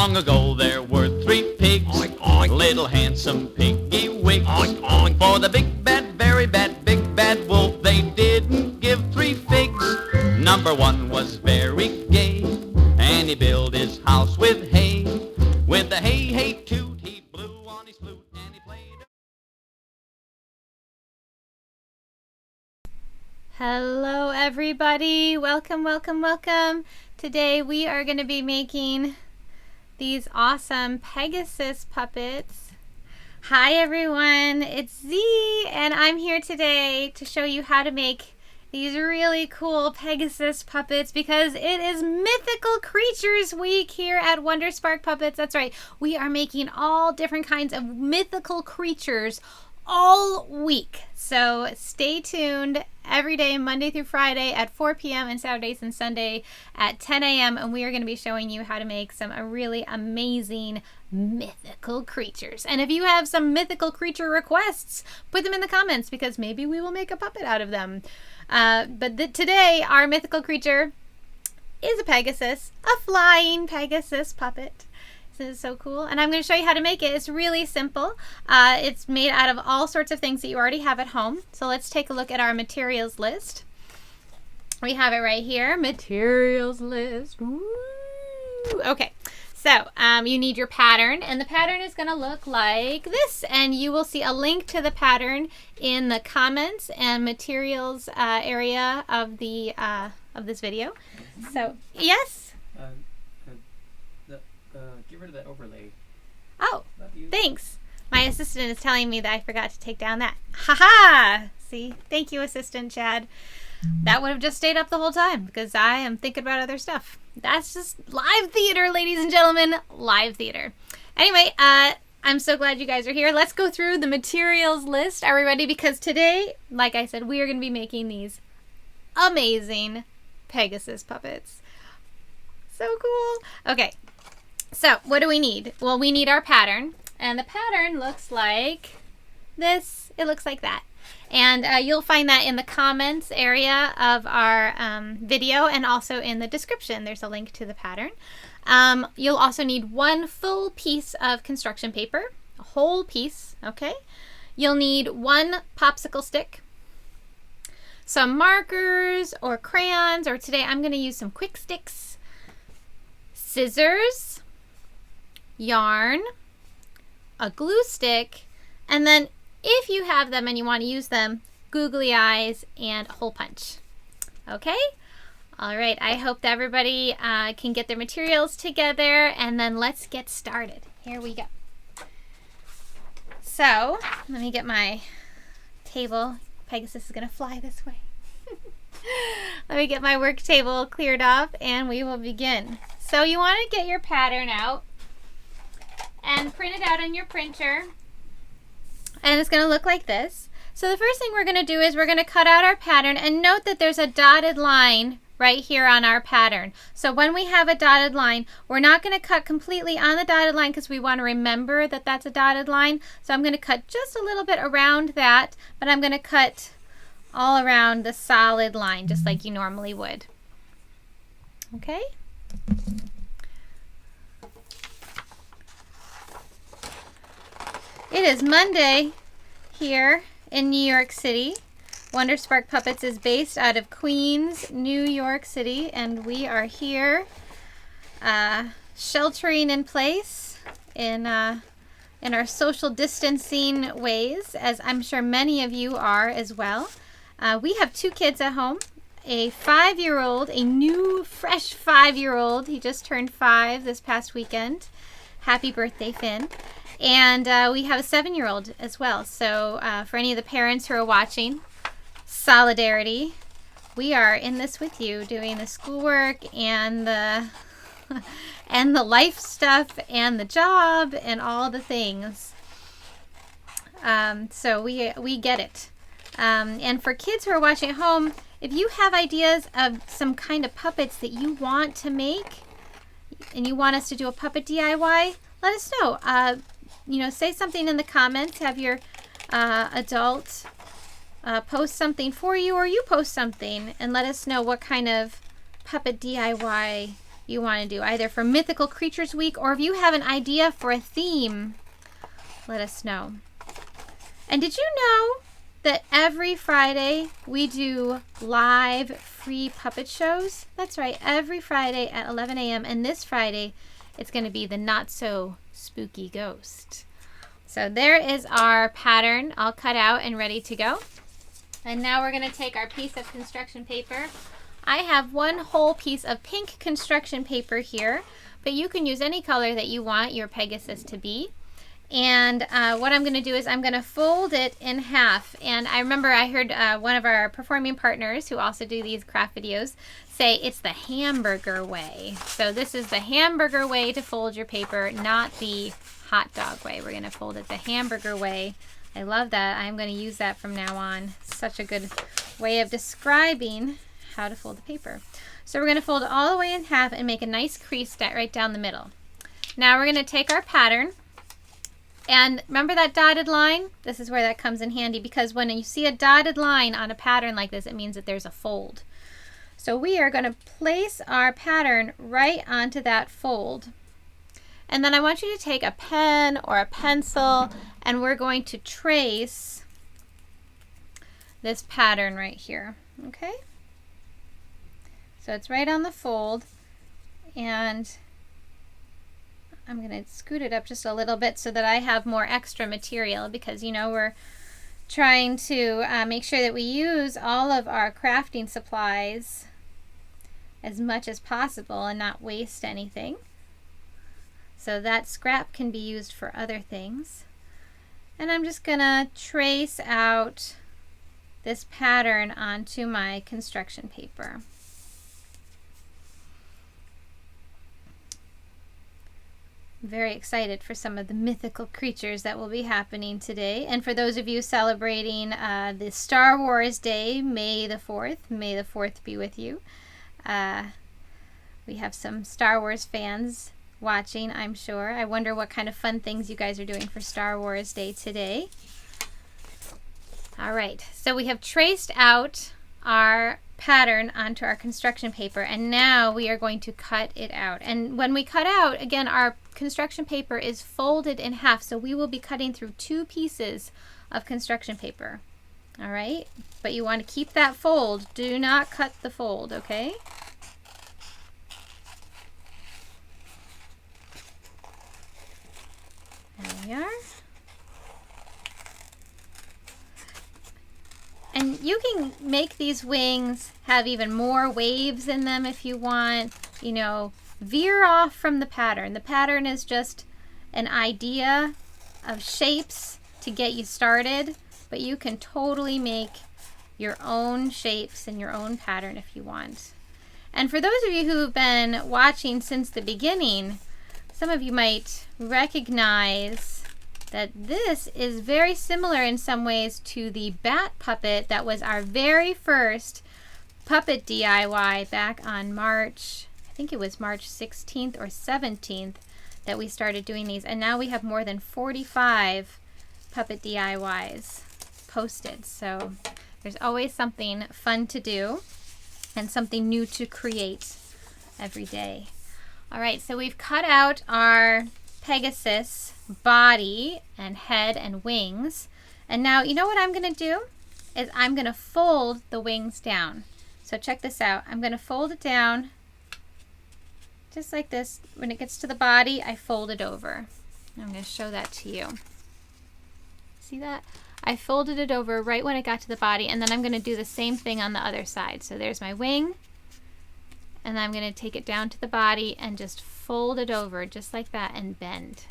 Long ago there were 3 pigs, oink, oink. Little handsome piggy wigs. Oink, oink. For the big bad, very bad, big bad wolf, they didn't give 3 figs. Number 1 was very gay, and he built his house with hay. With the hay, hay toot, he blew on his flute, and he played. Hello everybody, welcome, welcome, welcome. Today we are going to be making these awesome Pegasus puppets. Hi everyone, it's Z and I'm here today to show you how to make these really cool Pegasus puppets because it is Mythical Creatures Week here at Wonderspark Puppets. That's right, we are making all different kinds of mythical creatures all week. So stay tuned every day, Monday through Friday at 4 p.m. and Saturdays and Sunday at 10 a.m. and we are going to be showing you how to make some really amazing mythical creatures. And if you have some mythical creature requests, put them in the comments because maybe we will make a puppet out of them. Today our mythical creature is a Pegasus, a flying Pegasus puppet. This is so cool, and I'm going to show you how to make it. It's really simple. It's made out of all sorts of things that you already have at home. So let's take a look at our materials list. We have it right here, materials list. Woo! Okay, so you need your pattern, and the pattern is going to look like this, and you will see a link to the pattern in the comments and materials area of the of this video. So yes. Get rid of that overlay. Oh, thanks. My assistant is telling me that I forgot to take down that. Haha! See? Thank you, Assistant Chad. That would have just stayed up the whole time because I am thinking about other stuff. That's just live theater, ladies and gentlemen. Live theater. Anyway, I'm so glad you guys are here. Let's go through the materials list. Are we ready? Because today, like I said, we are going to be making these amazing Pegasus puppets. So cool. Okay. So, what do we need? Well, we need our pattern, and the pattern looks like this. It looks like that. And you'll find that in the comments area of our video and also in the description. There's a link to the pattern. You'll also need 1 full piece of construction paper, a whole piece, okay? You'll need 1 popsicle stick, some markers or crayons, or today I'm going to use some quick sticks, scissors, yarn, a glue stick, and then if you have them and you want to use them, googly eyes and a hole punch. Okay? All right, I hope that everybody can get their materials together, and then let's get started. Here we go. So, let me get my table. Pegasus is going to fly this way. Let me get my work table cleared off, and we will begin. So you want to get your pattern out and print it out on your printer, and it's going to look like this. So the first thing we're going to do is we're going to cut out our pattern, and note that there's a dotted line right here on our pattern. So when we have a dotted line, we're not going to cut completely on the dotted line because we want to remember that that's a dotted line. So I'm going to cut just a little bit around that, but I'm going to cut all around the solid line just like you normally would. Okay? It is Monday here in New York City. Wonderspark Puppets is based out of Queens, New York City, and we are here sheltering in place in our social distancing ways, as I'm sure many of you are as well. We have 2 kids at home, a 5-year-old, a new, fresh 5-year-old. He just turned 5 this past weekend. Happy birthday, Finn. And we have a 7-year-old as well. So for any of the parents who are watching, solidarity. We are in this with you, doing the schoolwork and the and the life stuff and the job and all the things. So we get it. And for kids who are watching at home, if you have ideas of some kind of puppets that you want to make and you want us to do a puppet DIY, let us know. Say something in the comments. Have your adult post something for you, or you post something and let us know what kind of puppet DIY you want to do, either for Mythical Creatures Week or if you have an idea for a theme, let us know. And did you know that every Friday we do live free puppet shows? That's right, every Friday at 11 a.m. And this Friday, it's going to be the Not So Spooky Ghost. So there is our pattern all cut out and ready to go. And now we're going to take our piece of construction paper. I have one whole piece of pink construction paper here, but you can use any color that you want your Pegasus to be. And what I'm going to do is I'm going to fold it in half. And I remember I heard one of our performing partners who also do these craft videos say it's the hamburger way. So this is the hamburger way to fold your paper, not the hot dog way. We're going to fold it the hamburger way. I love that. I'm going to use that from now on. Such a good way of describing how to fold the paper. So we're going to fold it all the way in half and make a nice crease right down the middle. Now we're going to take our pattern. And remember that dotted line? This is where that comes in handy, because when you see a dotted line on a pattern like this, it means that there's a fold. So we are going to place our pattern right onto that fold. And then I want you to take a pen or a pencil, and we're going to trace this pattern right here, okay? So it's right on the fold, and I'm going to scoot it up just a little bit so that I have more extra material, because you know we're trying to make sure that we use all of our crafting supplies as much as possible and not waste anything. So that scrap can be used for other things. And I'm just going to trace out this pattern onto my construction paper. Very excited for some of the mythical creatures that will be happening today. And for those of you celebrating the Star Wars Day, May the 4th, may the 4th be with you. We have some Star Wars fans watching, I'm sure. I wonder what kind of fun things you guys are doing for Star Wars Day today. All right, so we have traced out our pattern onto our construction paper, and now we are going to cut it out. And when we cut out, again, our construction paper is folded in half, so we will be cutting through 2 pieces of construction paper. All right, but you want to keep that fold. Do not cut the fold, okay? There we are. And you can make these wings have even more waves in them if you want. You know, veer off from the pattern. The pattern is just an idea of shapes to get you started, but you can totally make your own shapes and your own pattern if you want. And for those of you who've been watching since the beginning, some of you might recognize that this is very similar in some ways to the bat puppet that was our very first puppet DIY back on March, I think it was March 16th or 17th that we started doing these. And now we have more than 45 puppet DIYs posted. So there's always something fun to do and something new to create every day. All right, so we've cut out our Pegasus body and head and wings. And now, you know what I'm going to do? Is I'm going to fold the wings down. So check this out. I'm going to fold it down just like this. When it gets to the body, I fold it over. I'm going to show that to you. See that? I folded it over right when it got to the body, and then I'm going to do the same thing on the other side. So there's my wing, and I'm going to take it down to the body and just fold it over just like that and bend.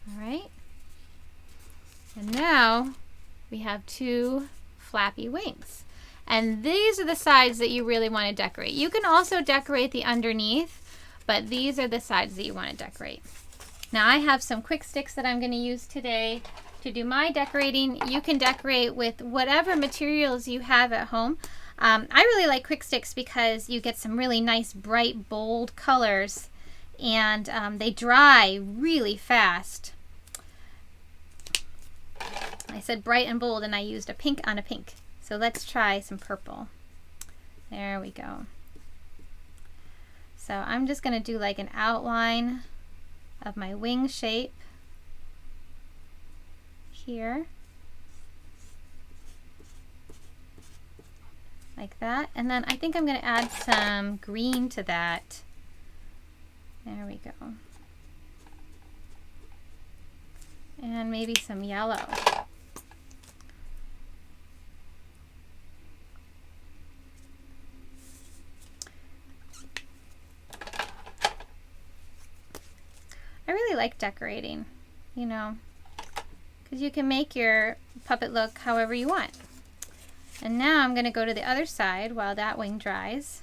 All right? And now we have 2 flappy wings. And these are the sides that you really want to decorate. You can also decorate the underneath, but these are the sides that you want to decorate. Now I have some quick sticks that I'm going to use today to do my decorating. You can decorate with whatever materials you have at home. I really like quick sticks because you get some really nice, bright, bold colors, and they dry really fast. I said bright and bold, and I used a pink on a pink. So let's try some purple. There we go. So I'm just going to do like an outline of my wing shape here. Like that. And then I think I'm going to add some green to that. There we go. And maybe some yellow. I really like decorating, you know, because you can make your puppet look however you want. And now I'm going to go to the other side while that wing dries.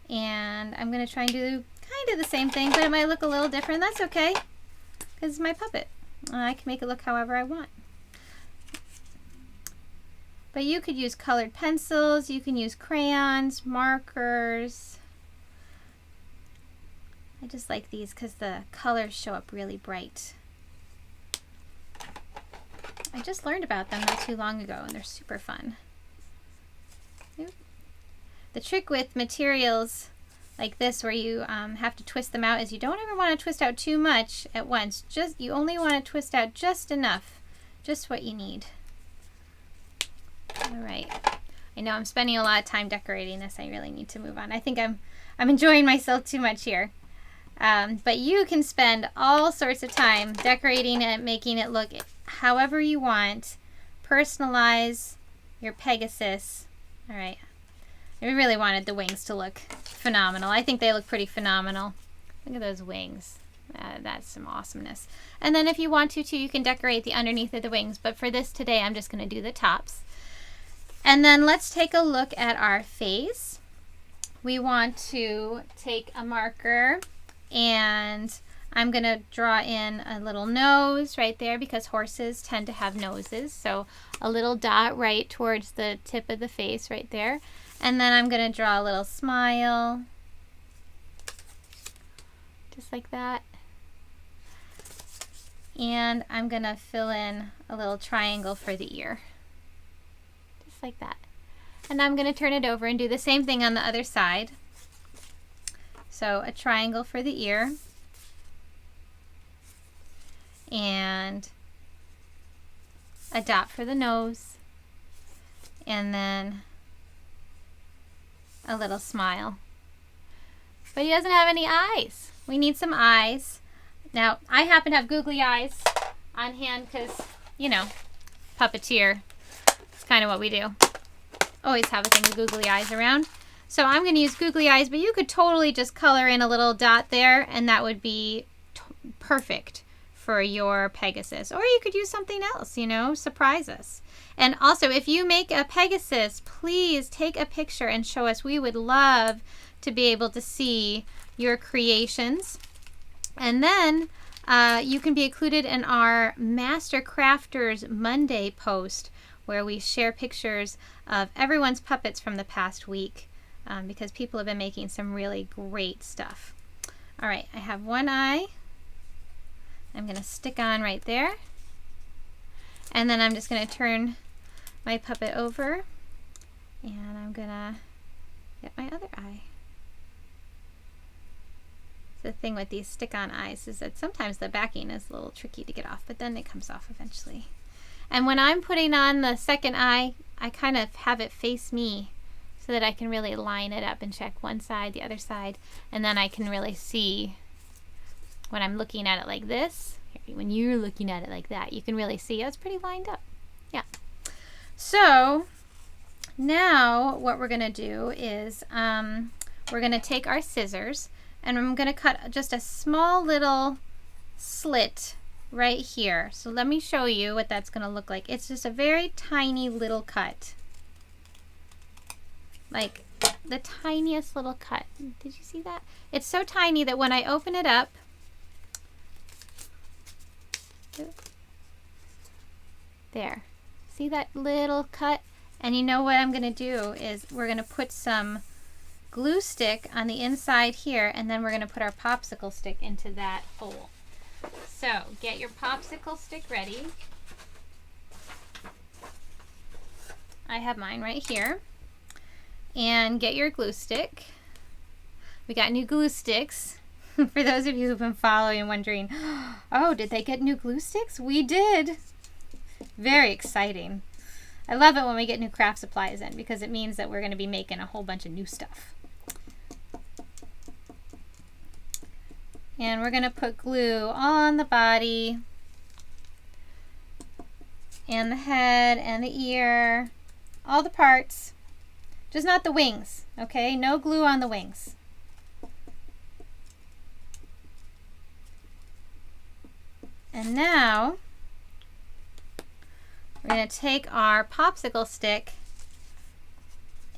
And I'm going to try and do kind of the same thing, but it might look a little different. That's okay, because it's my puppet. I can make it look however I want. But you could use colored pencils, you can use crayons, markers. I just like these because the colors show up really bright. I just learned about them not too long ago and they're super fun. The trick with materials like this where you have to twist them out is you don't ever want to twist out too much at once. You only want to twist out just enough, just what you need. All right. I know I'm spending a lot of time decorating this. I really need to move on. I think I'm enjoying myself too much here. But you can spend all sorts of time decorating it, making it look however you want. Personalize your Pegasus. All right. I really wanted the wings to look phenomenal. I think they look pretty phenomenal. Look at those wings. That's some awesomeness. And then if you want to, you can decorate the underneath of the wings. But for this today, I'm just going to do the tops. And then let's take a look at our face. We want to take a marker and I'm going to draw in a little nose right there because horses tend to have noses. So a little dot right towards the tip of the face right there. And then I'm going to draw a little smile. Just like that. And I'm going to fill in a little triangle for the ear. Just like that. And I'm going to turn it over and do the same thing on the other side. So a triangle for the ear. And a dot for the nose. And then a little smile. But he doesn't have any eyes. We need some eyes. Now, I happen to have googly eyes on hand because, you know, puppeteer. It's kind of what we do. Always have a thing of googly eyes around. So I'm going to use googly eyes, but you could totally just color in a little dot there and that would be perfect for your Pegasus. Or you could use something else, you know, surprise us. And also, if you make a Pegasus, please take a picture and show us. We would love to be able to see your creations. And then you can be included in our Master Crafters Monday post where we share pictures of everyone's puppets from the past week because people have been making some really great stuff. All right, I have one eye. I'm going to stick on right there. And then I'm just going to turn my puppet over and I'm going to get my other eye. The thing with these stick-on eyes is that sometimes the backing is a little tricky to get off, but then it comes off eventually. And when I'm putting on the second eye, I kind of have it face me so that I can really line it up and check one side, the other side, and then I can really see when I'm looking at it like this. When you're looking at it like that, you can really see it's pretty lined up. Yeah. So now what we're going to do is we're going to take our scissors and I'm going to cut just a small little slit right here. So let me show you what that's going to look like. It's just a very tiny little cut. Like the tiniest little cut. Did you see that? It's so tiny that when I open it up, there. See that little cut? And you know what I'm going to do is we're going to put some glue stick on the inside here and then we're going to put our popsicle stick into that hole. So get your popsicle stick ready. I have mine right here. And get your glue stick. We got new glue sticks. For those of you who've been following and wondering, oh, did they get new glue sticks? We did. Very exciting. I love it when we get new craft supplies in because it means that we're going to be making a whole bunch of new stuff. And we're going to put glue on the body and the head and the ear, all the parts, just not the wings, okay? No glue on the wings. And now we're going to take our popsicle stick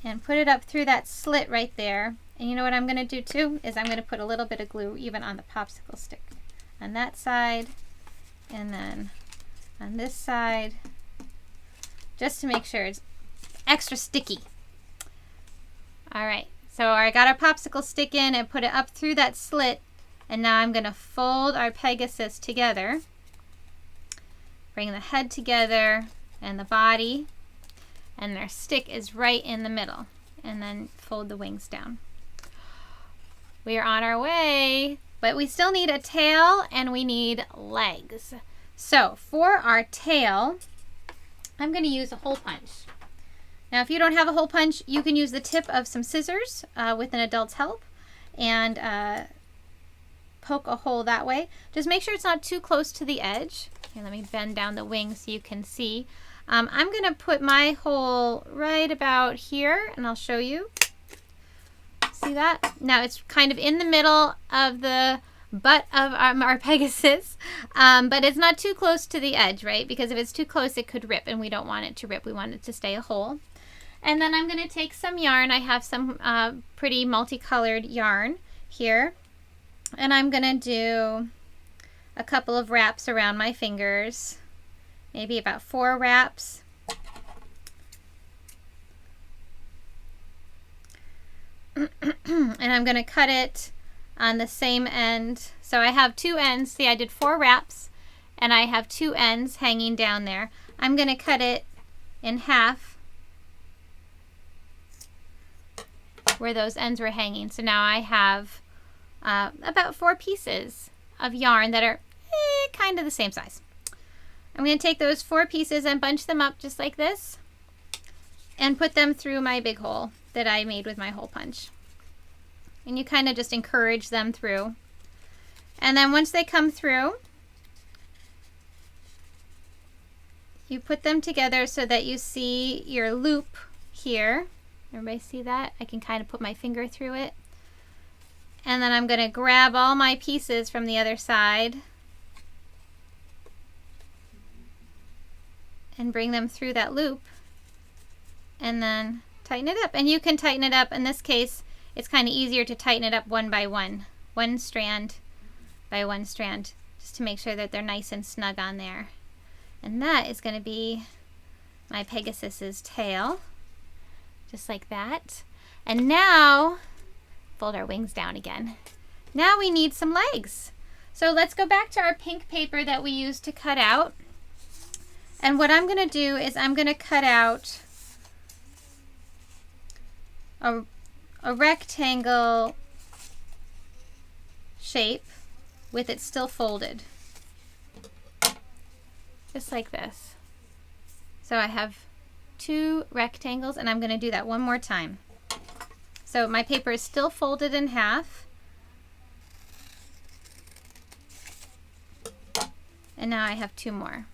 and put it up through that slit right there. And you know what I'm going to do too is I'm going to put a little bit of glue even on the popsicle stick on that side and then on this side just to make sure it's extra sticky. All right, so I got our popsicle stick in and put it up through that slit, and now I'm going to fold our Pegasus together. Bring the head together and the body, and their stick is right in the middle, and then fold the wings down. We are on our way, but we still need a tail and we need legs. So for our tail, I'm going to use a hole punch. Now if you don't have a hole punch, you can use the tip of some scissors with an adult's help and poke a hole that way. Just make sure it's not too close to the edge. Here, let me bend down the wing so you can see. I'm going to put my hole right about here and I'll show you. See that? Now it's kind of in the middle of the butt of our Pegasus, but it's not too close to the edge, right? Because if it's too close it could rip, and we don't want it to rip. We want it to stay a hole. And then I'm going to take some yarn. I have some pretty multicolored yarn here, and I'm going to do a couple of wraps around my fingers, maybe about 4 wraps. And I'm going to cut it on the same end. So I have 2 ends. See, I did 4 wraps and I have 2 ends hanging down there. I'm going to cut it in half where those ends were hanging. So now I have about 4 pieces of yarn that are kind of the same size. I'm going to take those 4 pieces and bunch them up just like this and put them through my big hole that I made with my hole punch. And you kind of just encourage them through. And then once they come through, you put them together so that you see your loop here. Everybody see that? I can kind of put my finger through it. And then I'm going to grab all my pieces from the other side and bring them through that loop and then tighten it up. And you can tighten it up. In this case, it's kind of easier to tighten it up one by one strand by one strand, just to make sure that they're nice and snug on there. And that is going to be my Pegasus's tail, just like that. And now, fold our wings down again. Now we need some legs. So let's go back to our pink paper that we used to cut out. And what I'm going to do is I'm going to cut out a rectangle shape with it still folded. Just like this. So I have 2 rectangles and I'm going to do that one more time. So my paper is still folded in half. And now I have 2 more.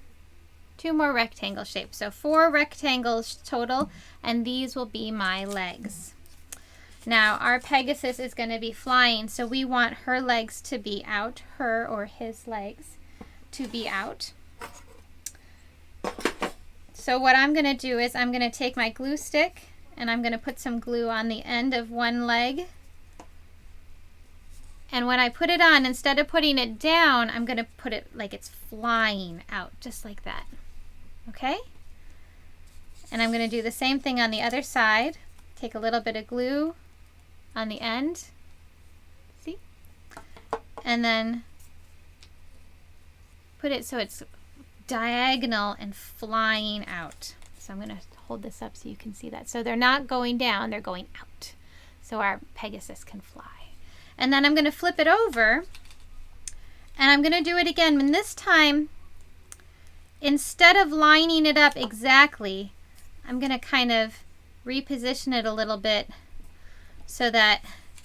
2 more rectangle shapes. So 4 rectangles total, and these will be my legs. Now our Pegasus is going to be flying, so we want her legs to be out, her or his legs to be out. So what I'm going to do is I'm going to take my glue stick and I'm going to put some glue on the end of one leg. And when I put it on, instead of putting it down, I'm going to put it like it's flying out, just like that. Okay? And I'm going to do the same thing on the other side. Take a little bit of glue on the end. See? And then put it so it's diagonal and flying out. So I'm going to hold this up so you can see that. So they're not going down, they're going out. So our Pegasus can fly. And then I'm going to flip it over and I'm going to do it again. And this time, instead of lining it up exactly, I'm going to kind of reposition it a little bit so that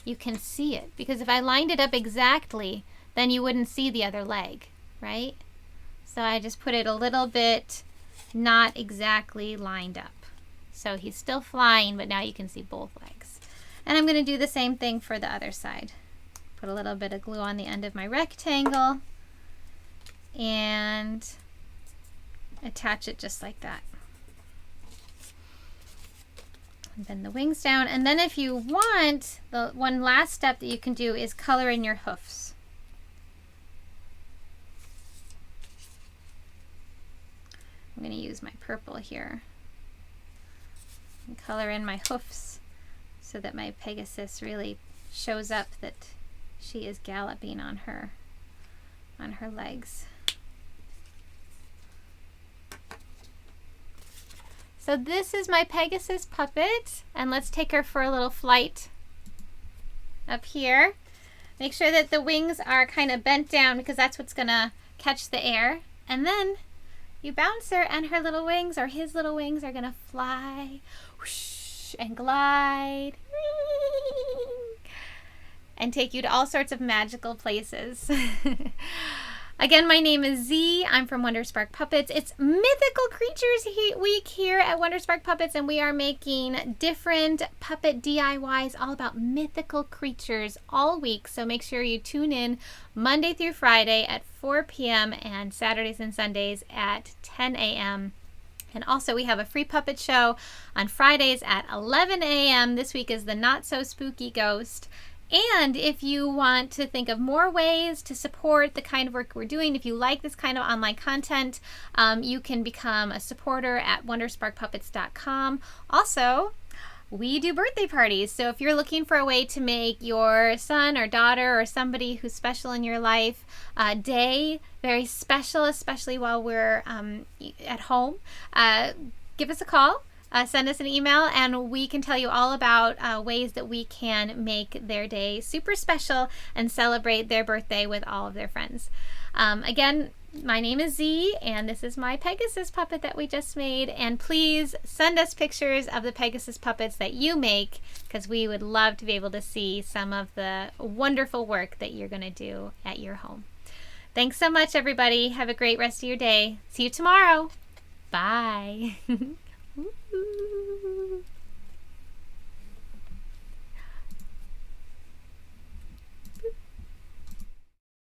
you can see it. Because if I lined it up exactly, then you wouldn't see the other leg, right? So I just put it a little bit not exactly lined up. So he's still flying, but now you can see both legs. And I'm going to do the same thing for the other side. Put a little bit of glue on the end of my rectangle and attach it just like that. And bend the wings down. And then if you want, the one last step that you can do is color in your hoofs. I'm going to use my purple here and color in my hoofs so that my Pegasus really shows up that she is galloping on her legs. So this is my Pegasus puppet, and let's take her for a little flight up here. Make sure that the wings are kind of bent down because that's what's going to catch the air. And then you bounce her and her little wings, or his little wings, are going to fly whoosh, and glide and take you to all sorts of magical places. Again, my name is Z. I'm from Wonderspark Puppets. It's Mythical Creatures Week here at Wonderspark Puppets, and we are making different puppet DIYs all about mythical creatures all week. So make sure you tune in Monday through Friday at 4 p.m. and Saturdays and Sundays at 10 a.m. And also we have a free puppet show on Fridays at 11 a.m. This week is the Not So Spooky Ghost. And if you want to think of more ways to support the kind of work we're doing, if you like this kind of online content, you can become a supporter at wondersparkpuppets.com. Also, we do birthday parties. So if you're looking for a way to make your son or daughter or somebody who's special in your life day very special, especially while we're at home, give us a call. Send us an email and we can tell you all about ways that we can make their day super special and celebrate their birthday with all of their friends. Again, my name is Z and this is my Pegasus puppet that we just made. And please send us pictures of the Pegasus puppets that you make because we would love to be able to see some of the wonderful work that you're going to do at your home. Thanks so much, everybody. Have a great rest of your day. See you tomorrow. Bye. Ooh.